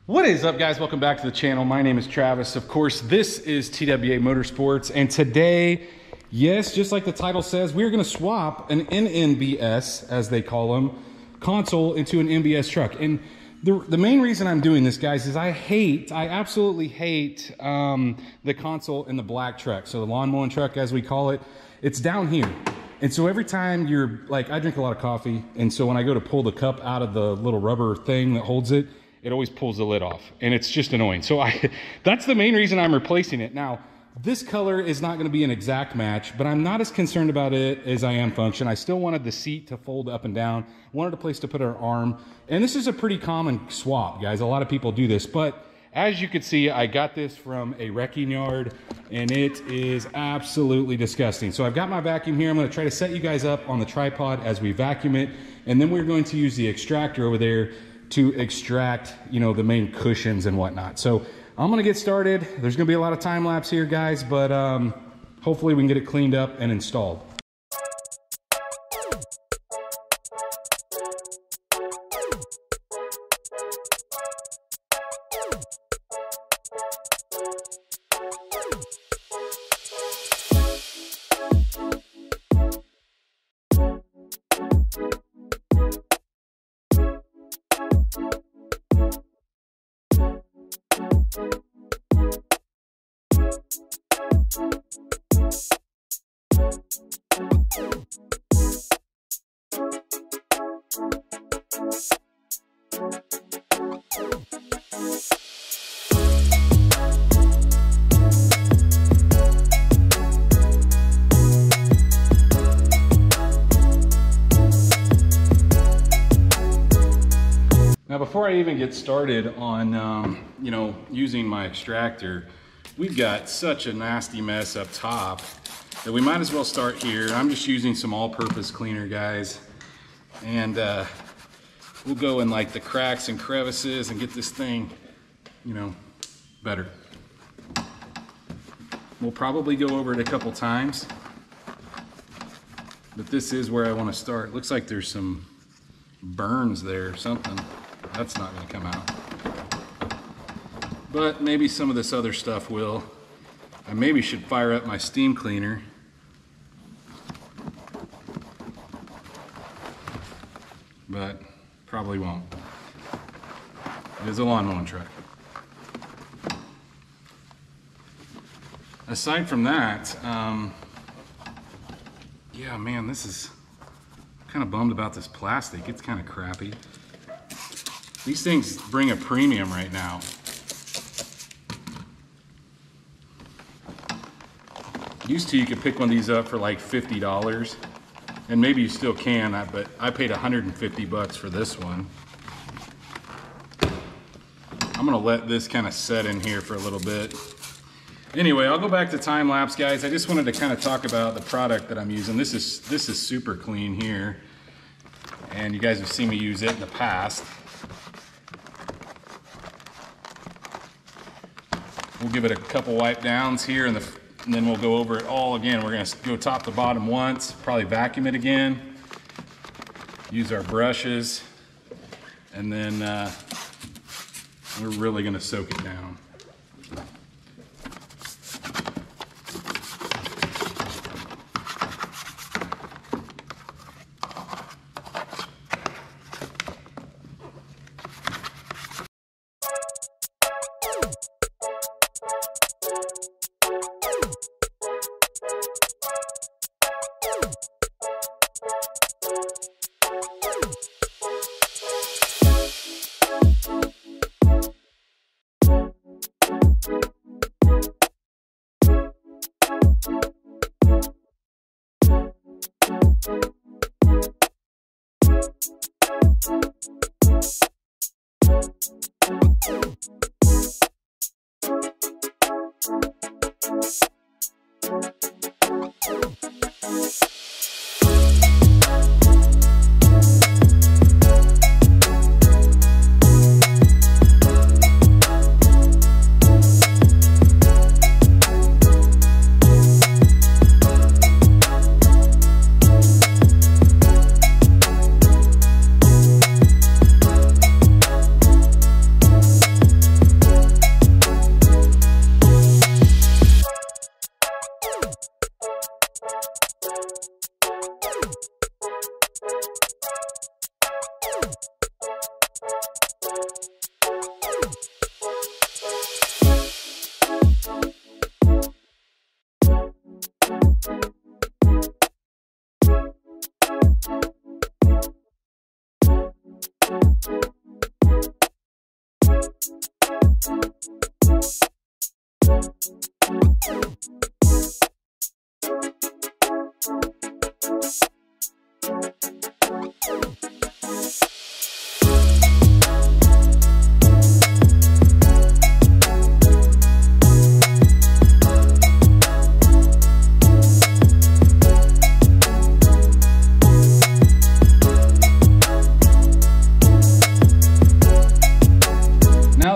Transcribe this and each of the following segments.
What is up, guys? Welcome back to the channel. My name is Travis. Of course, this is TWA Motorsports, and today, yes, just like the title says, we're going to swap an NNBS, as they call them, console into an NBS truck. And the main reason I'm doing this, guys, is I absolutely hate the console in the black truck. So the lawn mowing truck, as we call it, it's down here. And so every time you're like, I drink a lot of coffee, and so when I go to pull the cup out of the little rubber thing that holds it, it always pulls the lid off, and it's just annoying. So that's the main reason I'm replacing it. Now, this color is not gonna be an exact match, but I'm not as concerned about it as I am function. I still wanted the seat to fold up and down, wanted a place to put our arm, and this is a pretty common swap, guys. A lot of people do this, but as you can see, I got this from a wrecking yard, and it is absolutely disgusting. So I've got my vacuum here. I'm gonna try to set you guys up on the tripod as we vacuum it, and then we're going to use the extractor over there to extract, you know, the main cushions and whatnot. So I'm gonna get started. There's gonna be a lot of time lapse here, guys, but hopefully we can get it cleaned up and installed. Now, before I even get started on, you know, using my extractor, we've got such a nasty mess up top that we might as well start here. I'm just using some all-purpose cleaner, guys, and we'll go in like the cracks and crevices and get this thing, you know, better. We'll probably go over it a couple times, but this is where I want to start. Looks like there's some burns there or something. That's not going to come out, but maybe some of this other stuff will. I maybe should fire up my steam cleaner. But probably won't. It is a lawn mowing truck. Aside from that, yeah, man, this is kind of bummed about this plastic. It's kind of crappy. These things bring a premium right now. Used to, you could pick one of these up for like $50, and maybe you still can, but I paid 150 bucks for this one. I'm gonna let this kind of set in here for a little bit. Anyway, I'll go back to time lapse, guys. I just wanted to kind of talk about the product that I'm using. This is super clean here, and you guys have seen me use it in the past. We'll give it a couple wipe downs here, and then we'll go over it all again. We're gonna go top to bottom once, probably vacuum it again, use our brushes, and then we're really gonna soak it down.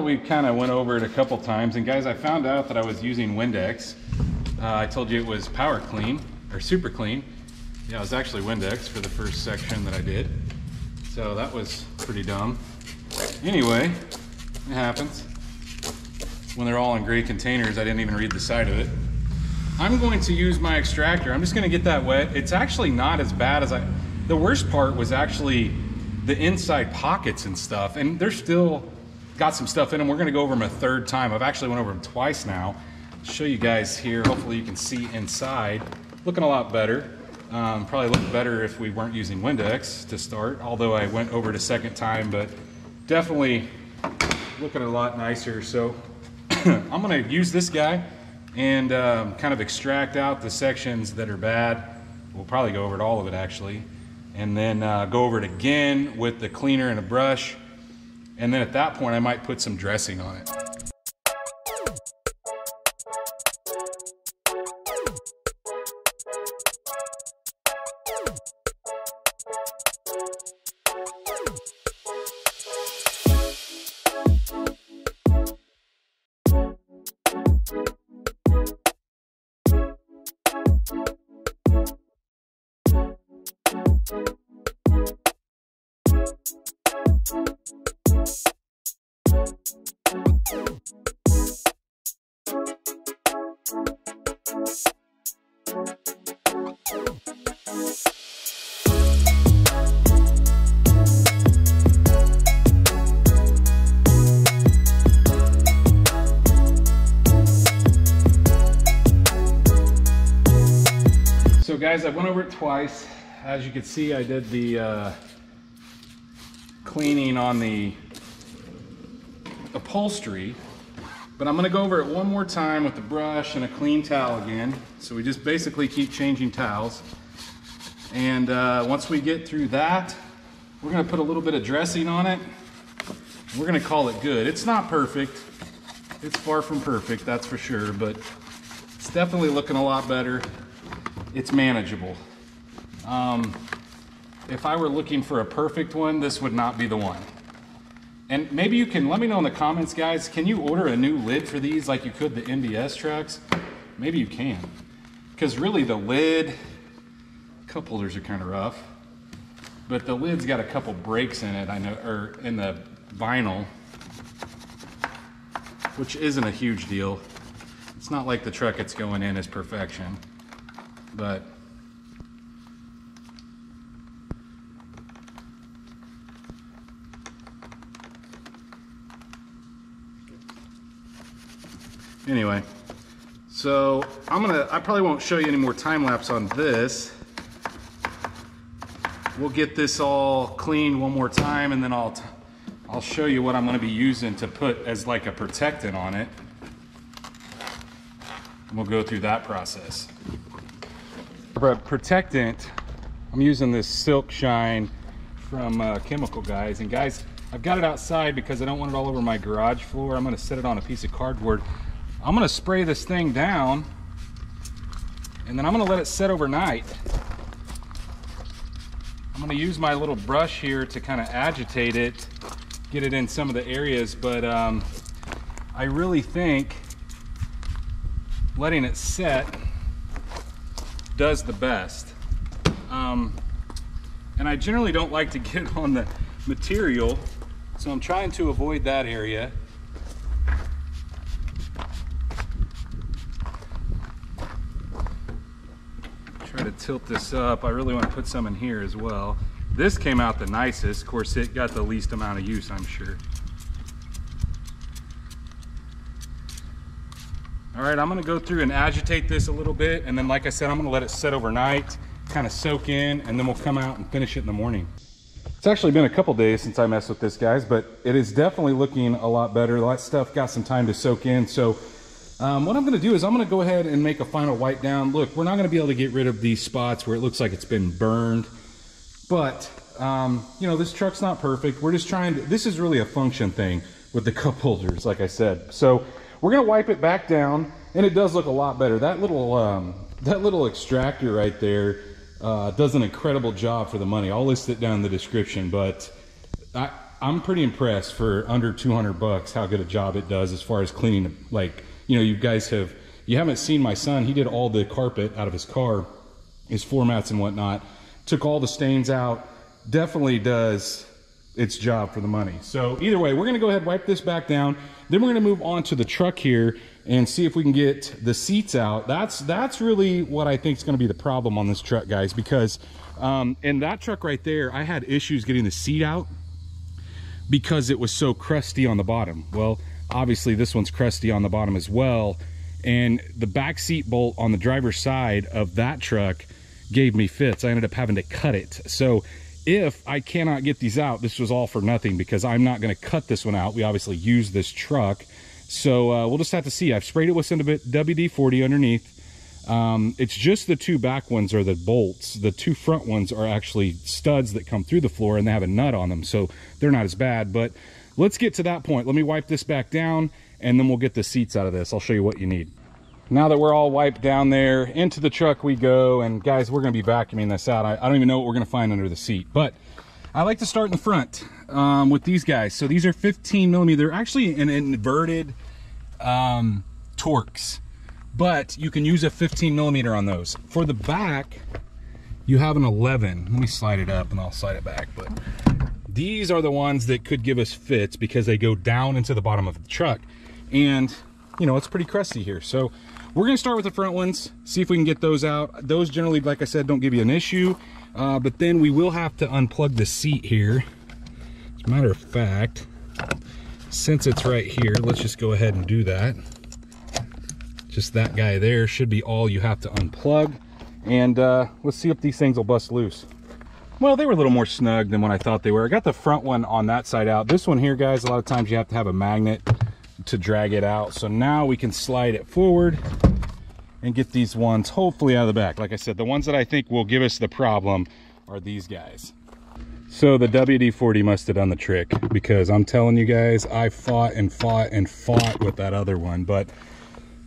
We kind of went over it a couple times, and guys, I found out that I was using Windex. I told you it was power clean or super clean. Yeah, it was actually Windex for the first section that I did, so that was pretty dumb. Anyway, it happens when they're all in gray containers. I didn't even read the side of it. I'm going to use my extractor. I'm just going to get that wet. It's actually not as bad as the worst part was actually the inside pockets and stuff, and they're still got some stuff in them. We're gonna go over them a third time. I've actually went over them twice now. I'll show you guys here. Hopefully you can see inside. Looking a lot better. Probably look better if we weren't using Windex to start, although I went over it a second time, but definitely looking a lot nicer. So I'm gonna use this guy and kind of extract out the sections that are bad. We'll probably go over it, all of it actually, and then go over it again with the cleaner and a brush. And then at that point, I might put some dressing on it. So guys, I went over it twice. As you can see, I did the cleaning on the upholstery, but I'm gonna go over it one more time with the brush and a clean towel again. So we just basically keep changing towels. And once we get through that, we're gonna put a little bit of dressing on it. We're gonna call it good. It's not perfect. It's far from perfect, that's for sure, but it's definitely looking a lot better. It's manageable. If I were looking for a perfect one, this would not be the one. And maybe you can let me know in the comments, guys, can you order a new lid for these like you could the NBS trucks? Maybe you can. Because really the lid, cup holders are kind of rough, but the lid's got a couple breaks in it, I know, or in the vinyl, which isn't a huge deal. It's not like the truck it's going in is perfection. But anyway, so I probably won't show you any more time lapse on this. We'll get this all cleaned one more time, and then I'll show you what I'm going to be using to put as like a protectant on it. And we'll go through that process. For a protectant, I'm using this Silk Shine from Chemical Guys. And guys, I've got it outside because I don't want it all over my garage floor. I'm going to set it on a piece of cardboard. I'm going to spray this thing down, and then I'm going to let it set overnight. I'm going to use my little brush here to kind of agitate it, get it in some of the areas, but I really think letting it set does the best. And I generally don't like to get on the material, so I'm trying to avoid that area. Try to tilt this up. I really want to put some in here as well. This came out the nicest. Of course, it got the least amount of use, I'm sure. All right, I'm gonna go through and agitate this a little bit, and then like I said, I'm gonna let it set overnight, kind of soak in, and then we'll come out and finish it in the morning. It's actually been a couple days since I messed with this, guys, but it is definitely looking a lot better. That stuff got some time to soak in. So what I'm going to do is I'm going to go ahead and make a final wipe down. Look, we're not going to be able to get rid of these spots where it looks like it's been burned, but you know, this truck's not perfect. We're just trying to, this is really a function thing with the cup holders, like I said. So we're going to wipe it back down, and it does look a lot better. That little extractor right there does an incredible job for the money. I'll list it down in the description, but I'm pretty impressed for under 200 bucks how good a job it does as far as cleaning. Like, you know, you haven't seen my son. He did all the carpet out of his car, his floor mats and whatnot, took all the stains out. Definitely does its job for the money. So either way, we're going to go ahead and wipe this back down. Then we're going to move on to the truck here and see if we can get the seats out. That's really what I think is going to be the problem on this truck, guys, because in that truck right there, I had issues getting the seat out because it was so crusty on the bottom. Well, obviously this one's crusty on the bottom as well, and the back seat bolt on the driver's side of that truck gave me fits. I ended up having to cut it. So if I cannot get these out, this was all for nothing, because I'm not going to cut this one out. We obviously use this truck, so we'll just have to see. I've sprayed it with some WD-40 underneath. It's just the two back ones are the bolts. The two front ones are actually studs that come through the floor, and they have a nut on them, so they're not as bad. But let's get to that point. Let me wipe this back down, and then we'll get the seats out of this. I'll show you what you need. Now that we're all wiped down there, into the truck we go, and guys, we're going to be vacuuming this out. I don't even know what we're going to find under the seat, but I like to start in the front with these guys. So these are 15 millimeter. They're actually an inverted Torx, but you can use a 15 millimeter on those. For the back, you have an 11. Let me slide it up and I'll slide it back, but these are the ones that could give us fits because they go down into the bottom of the truck, and you know, it's pretty crusty here. So we're going to start with the front ones, see if we can get those out. Those generally, like I said, don't give you an issue, but then we will have to unplug the seat here. As a matter of fact, since it's right here, let's just go ahead and do that. Just that guy there should be all you have to unplug, and let's see if these things will bust loose. Well, they were a little more snug than what I thought they were. I got the front one on that side out. This one here, guys, a lot of times you have to have a magnet to drag it out. So now we can slide it forward and get these ones hopefully out of the back. Like I said, the ones that I think will give us the problem are these guys. So the WD-40 must have done the trick, because I'm telling you guys, I fought and fought and fought with that other one, but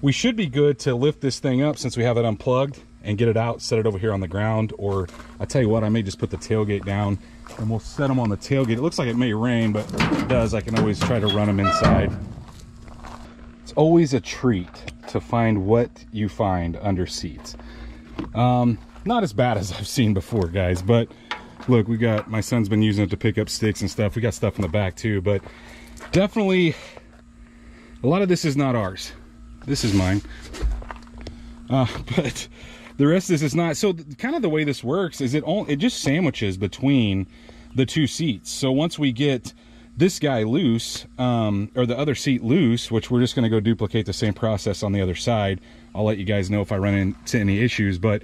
we should be good to lift this thing up since we have it unplugged and get it out, set it over here on the ground. Or I tell you what, I may just put the tailgate down and we'll set them on the tailgate. It looks like it may rain, but if it does, I can always try to run them inside. It's always a treat to find what you find under seats. Not as bad as I've seen before, guys, but look, we got, my son's been using it to pick up sticks and stuff. We got stuff in the back too, but definitely a lot of this is not ours. This is mine. But the rest of this is not. So kind of the way this works is it just sandwiches between the two seats. So once we get this guy loose, or the other seat loose, which we're just going to go duplicate the same process on the other side. I'll let you guys know if I run into any issues, but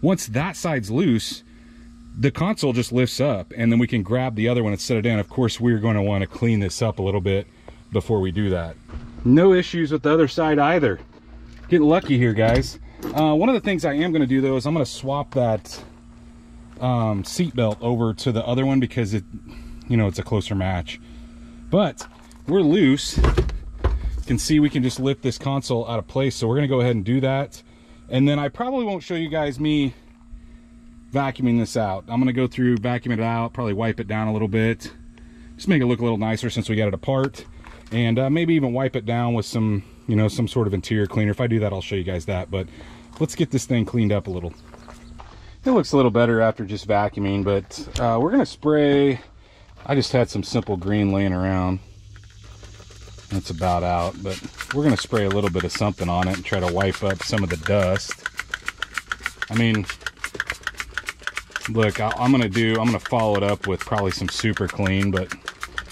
once that side's loose, the console just lifts up, and then we can grab the other one and set it down. Of course, we're going to want to clean this up a little bit before we do that. No issues with the other side either. Getting lucky here, guys. One of the things I am going to do though is I'm going to swap that seat belt over to the other one, because it, you know, it's a closer match. But we're loose. You can see we can just lift this console out of place, so we're going to go ahead and do that. And then I probably won't show you guys me vacuuming this out. I'm going to go through, vacuum it out, probably wipe it down a little bit, just make it look a little nicer since we got it apart, and maybe even wipe it down with some, you know, some sort of interior cleaner. If I do that, I'll show you guys that, but let's get this thing cleaned up a little. It looks a little better after just vacuuming, but we're going to spray. I just had some simple green laying around. That's about out, but we're going to spray a little bit of something on it and try to wipe up some of the dust. I mean, look, I'm going to follow it up with probably some super clean, but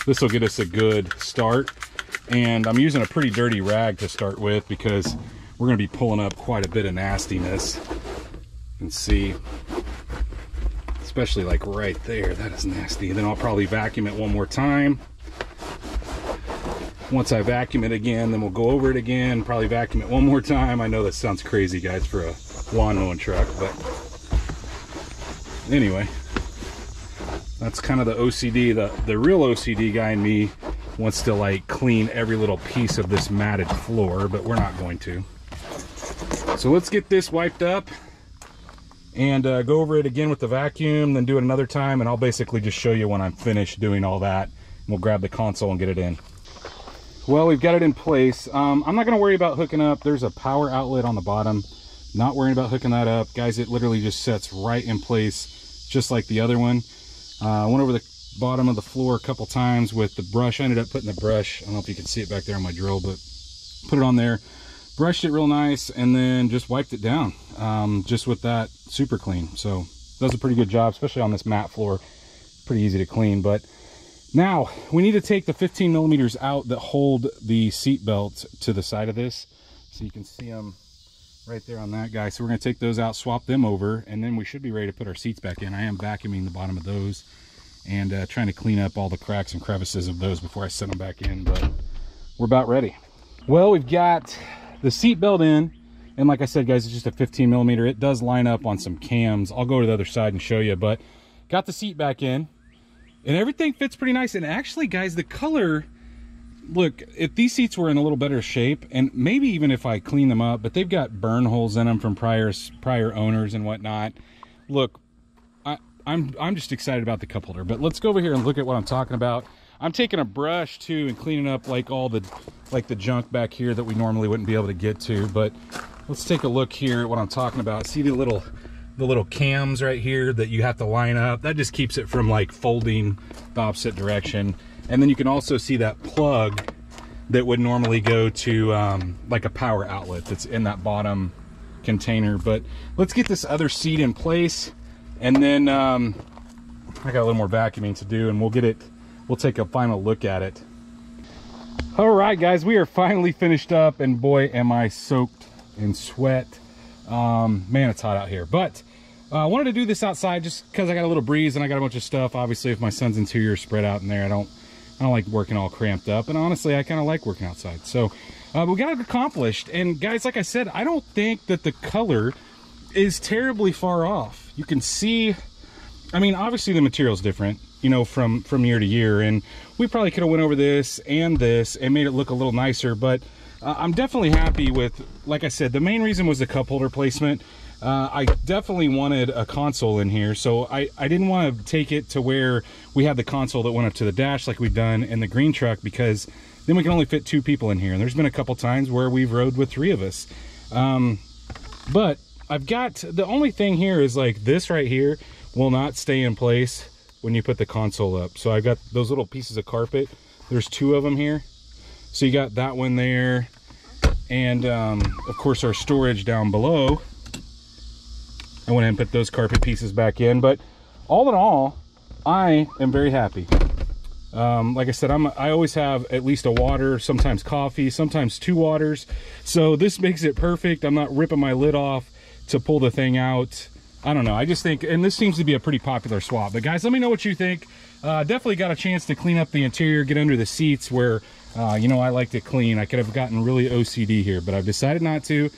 this will get us a good start. And I'm using a pretty dirty rag to start with, because we're going to be pulling up quite a bit of nastiness. You can see it's especially like right there. That is nasty. And then I'll probably vacuum it one more time. Once I vacuum it again, then we'll go over it again, probably vacuum it one more time. I know that sounds crazy, guys, for a lawn mowing truck, but anyway, that's kind of the OCD. The real OCD guy in me wants to like clean every little piece of this matted floor, but we're not going to. So let's get this wiped up and go over it again with the vacuum, then do it another time, and I'll basically just show you when I'm finished doing all that. We'll grab the console and get it in. Well, we've got it in place. I'm not going to worry about hooking up. There's a power outlet on the bottom. Not worrying about hooking that up. Guys, it literally just sets right in place, just like the other one. I went over the bottom of the floor a couple times with the brush. I ended up putting the brush, I don't know if you can see it back there on my drill, but put it on there. Brushed it real nice, and then just wiped it down, just with that super clean. So does a pretty good job, especially on this matte floor. Pretty easy to clean. But now we need to take the 15 millimeters out that hold the seat belt to the side of this, so you can see them right there on that guy. So we're going to take those out, swap them over, and then we should be ready to put our seats back in. I am vacuuming the bottom of those and trying to clean up all the cracks and crevices of those before I set them back in, but we're about ready. Well, we've got the seat belt in, and like I said, guys, it's just a 15 millimeter. It does line up on some cams. I'll go to the other side and show you, but got the seat back in, and everything fits pretty nice. And actually, guys, the color, look, if these seats were in a little better shape, and maybe even if I clean them up, but they've got burn holes in them from prior owners and whatnot. Look, I'm just excited about the cup holder. But let's go over here and look at what I'm talking about. I'm taking a brush too and cleaning up like all the junk back here that we normally wouldn't be able to get to. But let's take a look here at what I'm talking about. See the little cams right here that you have to line up? That just keeps it from like folding the opposite direction. And then you can also see that plug that would normally go to like a power outlet that's in that bottom container. But let's get this other seat in place, and then I got a little more vacuuming to do, and we'll take a final look at it. All right, guys, we are finally finished up, and boy, am I soaked in sweat. Man, it's hot out here. But I wanted to do this outside just because I got a little breeze and I got a bunch of stuff. Obviously, if my son's interior is spread out in there, I don't like working all cramped up, and honestly, I kind of like working outside. So we got it accomplished. And guys, like I said, I don't think that the color is terribly far off. You can see, I mean, obviously the material's different, you know, from year to year, and we probably could have went over this and made it look a little nicer. But I'm definitely happy with, like I said, the main reason was the cup holder placement. I definitely wanted a console in here, so I didn't want to take it to where we had the console that went up to the dash like we've done in the green truck, because then we can only fit 2 people in here, and there's been a couple times where we've rode with 3 of us. But I've got, the only thing here is like this right here will not stay in place when you put the console up. So I've got those little pieces of carpet, there's 2 of them here, so you got that one there, and of course our storage down below. I went ahead and put those carpet pieces back in. But all in all, I am very happy. Like I said, I always have at least a water, sometimes coffee, sometimes 2 waters. So this makes it perfect. I'm not ripping my lid off to pull the thing out. I don't know. I just think, and this seems to be a pretty popular swap. But guys, let me know what you think. Definitely got a chance to clean up the interior, get under the seats where, you know, I like to clean. I could have gotten really OCD here, but I've decided not to.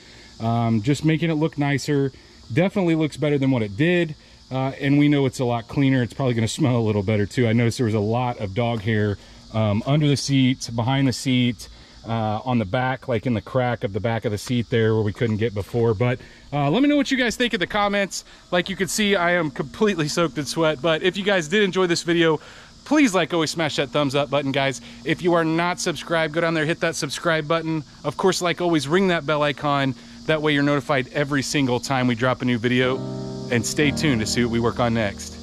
Just making it look nicer. Definitely looks better than what it did. And we know it's a lot cleaner. It's probably going to smell a little better too. I noticed there was a lot of dog hair under the seat, behind the seat, on the back, like in the crack of the back of the seat there where we couldn't get before. But let me know what you guys think in the comments. Like you can see, I am completely soaked in sweat. But if you guys did enjoy this video, please, like always, smash that thumbs up button, guys. If you are not subscribed, go down there, hit that subscribe button. Of course, like always, ring that bell icon. That way you're notified every single time we drop a new video. And stay tuned to see what we work on next.